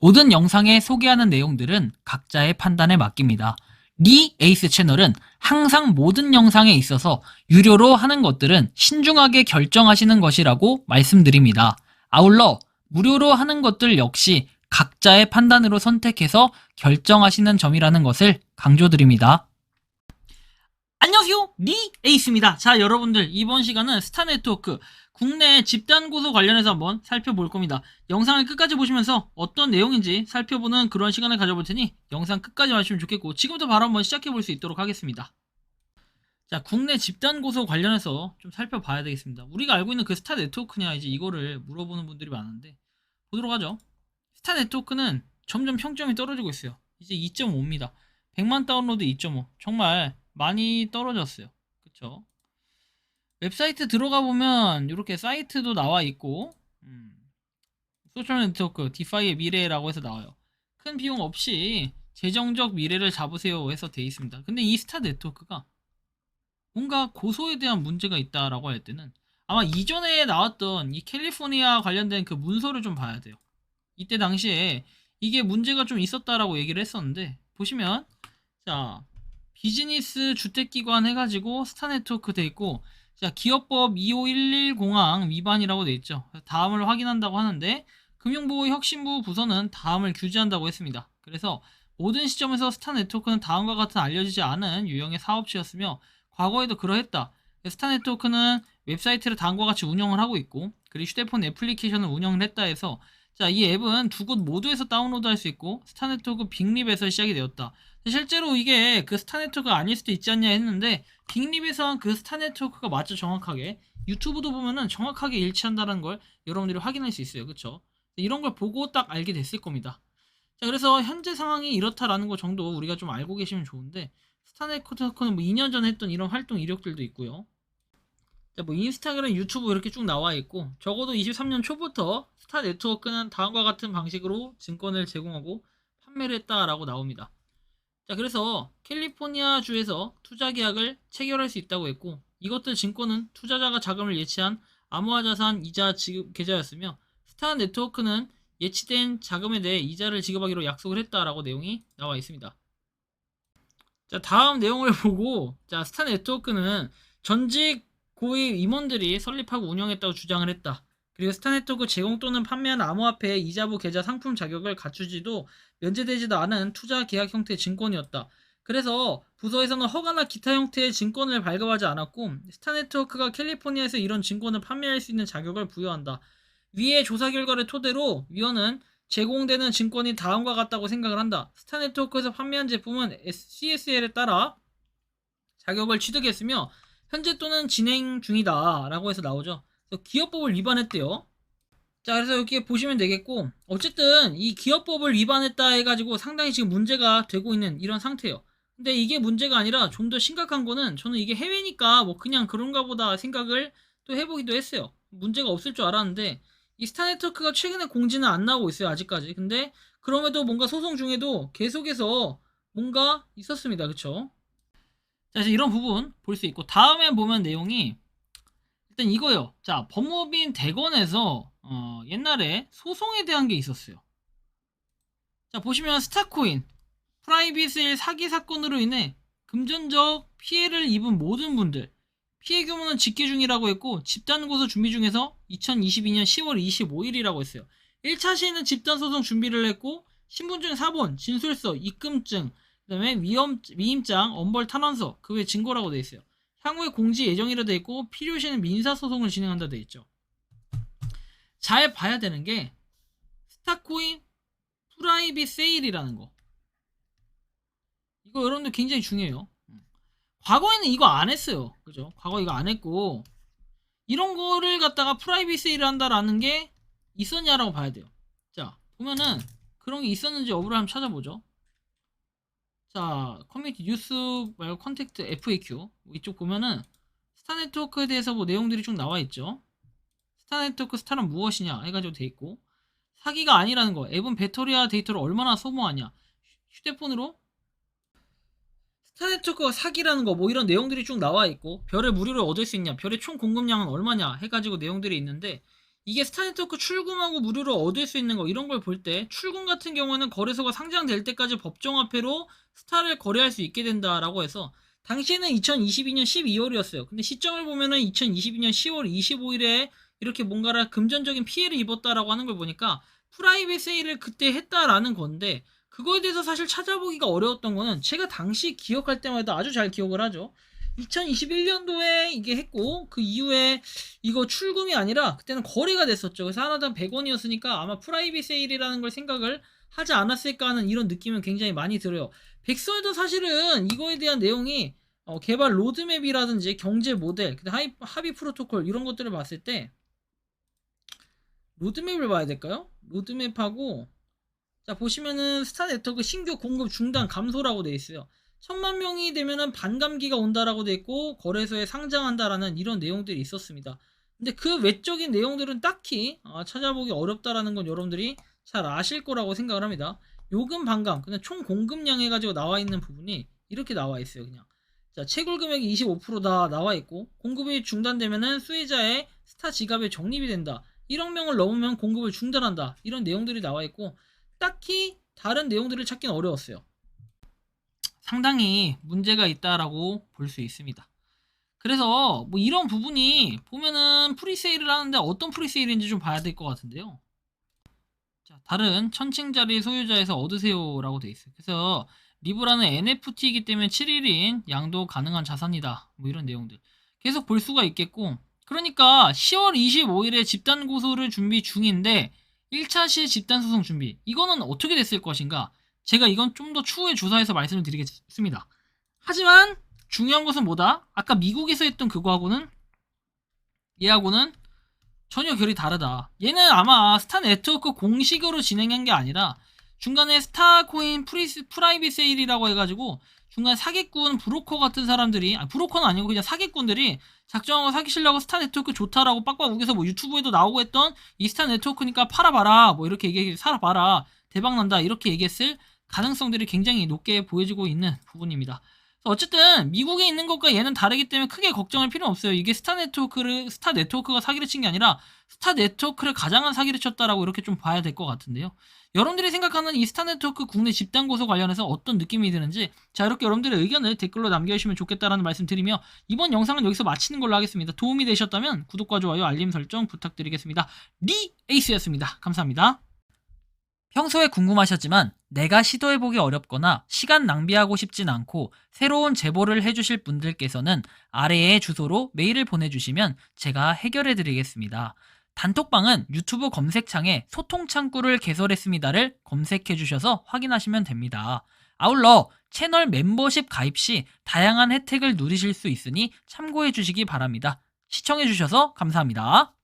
모든 영상에 소개하는 내용들은 각자의 판단에 맡깁니다. 리 에이스 채널은 항상 모든 영상에 있어서 유료로 하는 것들은 신중하게 결정하시는 것이라고 말씀드립니다. 아울러 무료로 하는 것들 역시 각자의 판단으로 선택해서 결정하시는 점이라는 것을 강조드립니다. 안녕하세요, 리 에이스입니다. 자, 여러분들, 이번 시간은 스타네트워크 국내 집단 고소 관련해서 한번 살펴볼 겁니다. 영상을 끝까지 보시면서 어떤 내용인지 살펴보는 그런 시간을 가져볼 테니 영상 끝까지 봐주시면 좋겠고, 지금부터 바로 한번 시작해 볼 수 있도록 하겠습니다. 자, 국내 집단 고소 관련해서 좀 살펴봐야 되겠습니다. 우리가 알고 있는 그 스타네트워크냐, 이제 이거를 물어보는 분들이 많은데, 보도록 하죠. 스타네트워크는 점점 평점이 떨어지고 있어요. 이제 2.5입니다. 100만 다운로드 2.5. 정말 많이 떨어졌어요. 그쵸? 웹사이트 들어가 보면 이렇게 사이트도 나와 있고, 소셜 네트워크 디파이의 미래라고 해서 나와요. 큰 비용 없이 재정적 미래를 잡으세요 해서 돼 있습니다. 근데 이 스타 네트워크가 뭔가 고소에 대한 문제가 있다라고 할 때는 아마 이전에 나왔던 이 캘리포니아 관련된 그 문서를 좀 봐야 돼요. 이때 당시에 이게 문제가 좀 있었다라고 얘기를 했었는데, 보시면 자, 비즈니스 주택기관 해가지고 스타네트워크 돼 있고, 자, 기업법 25110항 위반이라고 돼 있죠. 다음을 확인한다고 하는데, 금융보호혁신부 부서는 다음을 규제한다고 했습니다. 그래서 모든 시점에서 스타네트워크는 다음과 같은 알려지지 않은 유형의 사업체였으며 과거에도 그러했다. 스타네트워크는 웹사이트를 다음과 같이 운영을 하고 있고, 그리고 휴대폰 애플리케이션을 운영을 했다 해서, 자, 이 앱은 두 곳 모두에서 다운로드 할 수 있고 스타네트워크 빅립에서 시작이 되었다. 실제로 이게 그 스타네트워크가 아닐 수도 있지 않냐 했는데, 빅립에서 한 그 스타네트워크가 맞죠. 정확하게 유튜브도 보면은 정확하게 일치한다는 걸 여러분들이 확인할 수 있어요. 그쵸? 이런 걸 보고 딱 알게 됐을 겁니다. 자, 그래서 현재 상황이 이렇다라는 거 정도 우리가 좀 알고 계시면 좋은데, 스타네트워크는 뭐 2년 전에 했던 이런 활동 이력들도 있고요. 자, 뭐 인스타그램, 유튜브 이렇게 쭉 나와 있고, 적어도 23년 초부터 스타 네트워크는 다음과 같은 방식으로 증권을 제공하고 판매를 했다라고 나옵니다. 자, 그래서 캘리포니아 주에서 투자 계약을 체결할 수 있다고 했고, 이것들 증권은 투자자가 자금을 예치한 암호화 자산 이자 지급 계좌였으며, 스타 네트워크는 예치된 자금에 대해 이자를 지급하기로 약속을 했다라고 내용이 나와 있습니다. 자, 다음 내용을 보고, 자, 스타 네트워크는 전직 고위 임원들이 설립하고 운영했다고 주장을 했다. 그리고 스타네트워크 제공 또는 판매한 암호화폐 이자부 계좌 상품 자격을 갖추지도 면제되지도 않은 투자 계약 형태의 증권이었다. 그래서 부서에서는 허가나 기타 형태의 증권을 발급하지 않았고, 스타네트워크가 캘리포니아에서 이런 증권을 판매할 수 있는 자격을 부여한다. 위의 조사 결과를 토대로 위원은 제공되는 증권이 다음과 같다고 생각을 한다. 스타네트워크에서 판매한 제품은 CSL에 따라 자격을 취득했으며 현재 또는 진행 중이다 라고 해서 나오죠. 그래서 기업법을 위반했대요. 자, 그래서 여기 보시면 되겠고, 어쨌든 이 기업법을 위반했다 해가지고 상당히 지금 문제가 되고 있는 이런 상태예요. 근데 이게 문제가 아니라 좀 더 심각한 거는, 저는 이게 해외니까 뭐 그냥 그런가 보다 생각을 또 해보기도 했어요. 문제가 없을 줄 알았는데, 이 스타네트워크가 최근에 공지는 안 나오고 있어요, 아직까지. 근데 그럼에도 뭔가 소송 중에도 계속해서 뭔가 있었습니다. 그쵸? 자, 이제 이런 부분 볼 수 있고, 다음에 보면 내용이 일단 이거요. 자, 법무법인 대검에서 옛날에 소송에 대한 게 있었어요. 자, 보시면 스타코인 프라이빗일 사기 사건으로 인해 금전적 피해를 입은 모든 분들, 피해 규모는 집계 중이라고 했고, 집단 고소 준비 중에서 2022년 10월 25일이라고 했어요. 1차 시에는 집단 소송 준비를 했고, 신분증 사본, 진술서, 입금증, 그 다음에 위임장, 엄벌 탄원서, 그 외 증거라고 되어 있어요. 향후에 공지 예정이라 되어 있고, 필요시에는 민사소송을 진행한다 되어 있죠. 잘 봐야 되는 게 스타코인 프라이빗 세일이라는 거, 이거 여러분들 굉장히 중요해요. 과거에는 이거 안 했어요. 그죠? 과거 이거 안 했고, 이런 거를 갖다가 프라이빗 세일을 한다라는 게 있었냐라고 봐야 돼요. 자, 보면은 그런 게 있었는지 여부를 한번 찾아보죠. 자, 커뮤니티 뉴스 말고 컨택트 FAQ 이쪽 보면은 스타네트워크에 대해서 뭐 내용들이 쭉 나와 있죠. 스타네트워크 스타는 무엇이냐 해가지고 돼 있고, 사기가 아니라는 거, 앱은 배터리와 데이터를 얼마나 소모하냐, 휴대폰으로 스타네트워크가 사기라는 거, 뭐 이런 내용들이 쭉 나와 있고, 별을 무료로 얻을 수 있냐, 별의 총 공급량은 얼마냐 해가지고 내용들이 있는데, 이게 스타네트워크 출금하고 무료로 얻을 수 있는 거 이런 걸 볼 때 출금 같은 경우에는 거래소가 상장될 때까지 법정화폐로 스타를 거래할 수 있게 된다라고 해서 당시에는 2022년 12월이었어요. 근데 시점을 보면은 2022년 10월 25일에 이렇게 뭔가를 금전적인 피해를 입었다라고 하는 걸 보니까 프라이빗 세일을 그때 했다라는 건데 그거에 대해서 사실 찾아보기가 어려웠던 거는 제가 당시 기억할 때마다 아주 잘 기억을 하죠. 2021년도에 이게 했고 그 이후에 이거 출금이 아니라 그때는 거래가 됐었죠. 그래서 하나당 100원이었으니까 아마 프라이빗 세일이라는 걸 생각을 하지 않았을까 하는 이런 느낌은 굉장히 많이 들어요. 백서에도 사실은 이거에 대한 내용이 개발 로드맵이라든지 경제 모델, 합의 프로토콜 이런 것들을 봤을 때 로드맵을 봐야 될까요? 로드맵하고 자 보시면은 스타 네트워크 신규 공급 중단 감소라고 되어 있어요. 1000만 명이 되면은 반감기가 온다라고 되어 있고 거래소에 상장한다라는 이런 내용들이 있었습니다. 근데 그 외적인 내용들은 딱히 찾아보기 어렵다라는 건 여러분들이 잘 아실 거라고 생각을 합니다. 요금 반감, 그냥 총 공급량 해가지고 나와 있는 부분이 이렇게 나와 있어요. 그냥 자 채굴 금액이 25%다 나와 있고 공급이 중단되면은 수혜자의 스타 지갑에 적립이 된다. 1억 명을 넘으면 공급을 중단한다. 이런 내용들이 나와 있고 딱히 다른 내용들을 찾기는 어려웠어요. 상당히 문제가 있다라고 볼 수 있습니다. 그래서 뭐 이런 부분이 보면은 프리세일을 하는데 어떤 프리세일인지 좀 봐야 될 것 같은데요. 자, 다른 천칭자리 소유자에서 얻으세요라고 돼 있어요. 그래서 리브라는 NFT이기 때문에 7일인 양도 가능한 자산이다. 뭐 이런 내용들 계속 볼 수가 있겠고 그러니까 10월 25일에 집단 고소를 준비 중인데 1차 시 집단 소송 준비 이거는 어떻게 됐을 것인가 제가 이건 좀 더 추후에 조사해서 말씀을 드리겠습니다. 하지만 중요한 것은 뭐다? 아까 미국에서 했던 그거하고는 얘하고는 전혀 결이 다르다. 얘는 아마 스타 네트워크 공식으로 진행한 게 아니라 중간에 스타코인 프라이빗 세일이라고 해가지고 중간 사기꾼 브로커 같은 사람들이 브로커는 아니고 그냥 사기꾼들이 작정하고 사기치려고 스타 네트워크 좋다라고 빡빡 우겨서 뭐 유튜브에도 나오고 했던 이 스타 네트워크니까 팔아봐라 뭐 이렇게 얘기해 사봐라 대박난다 이렇게 얘기했을 가능성들이 굉장히 높게 보여지고 있는 부분입니다. 어쨌든 미국에 있는 것과 얘는 다르기 때문에 크게 걱정할 필요는 없어요. 이게 스타 네트워크가 사기를 친 게 아니라 스타 네트워크를 가장한 사기를 쳤다라고 이렇게 좀 봐야 될 것 같은데요. 여러분들이 생각하는 이 스타 네트워크 국내 집단 고소 관련해서 어떤 느낌이 드는지 자 이렇게 여러분들의 의견을 댓글로 남겨주시면 좋겠다라는 말씀 드리며 이번 영상은 여기서 마치는 걸로 하겠습니다. 도움이 되셨다면 구독과 좋아요 알림 설정 부탁드리겠습니다. 리에이스였습니다. 감사합니다. 평소에 궁금하셨지만 내가 시도해보기 어렵거나 시간 낭비하고 싶진 않고 새로운 제보를 해주실 분들께서는 아래의 주소로 메일을 보내주시면 제가 해결해드리겠습니다. 단톡방은 유튜브 검색창에 소통창구를 개설했습니다를 검색해주셔서 확인하시면 됩니다. 아울러 채널 멤버십 가입 시 다양한 혜택을 누리실 수 있으니 참고해주시기 바랍니다. 시청해주셔서 감사합니다.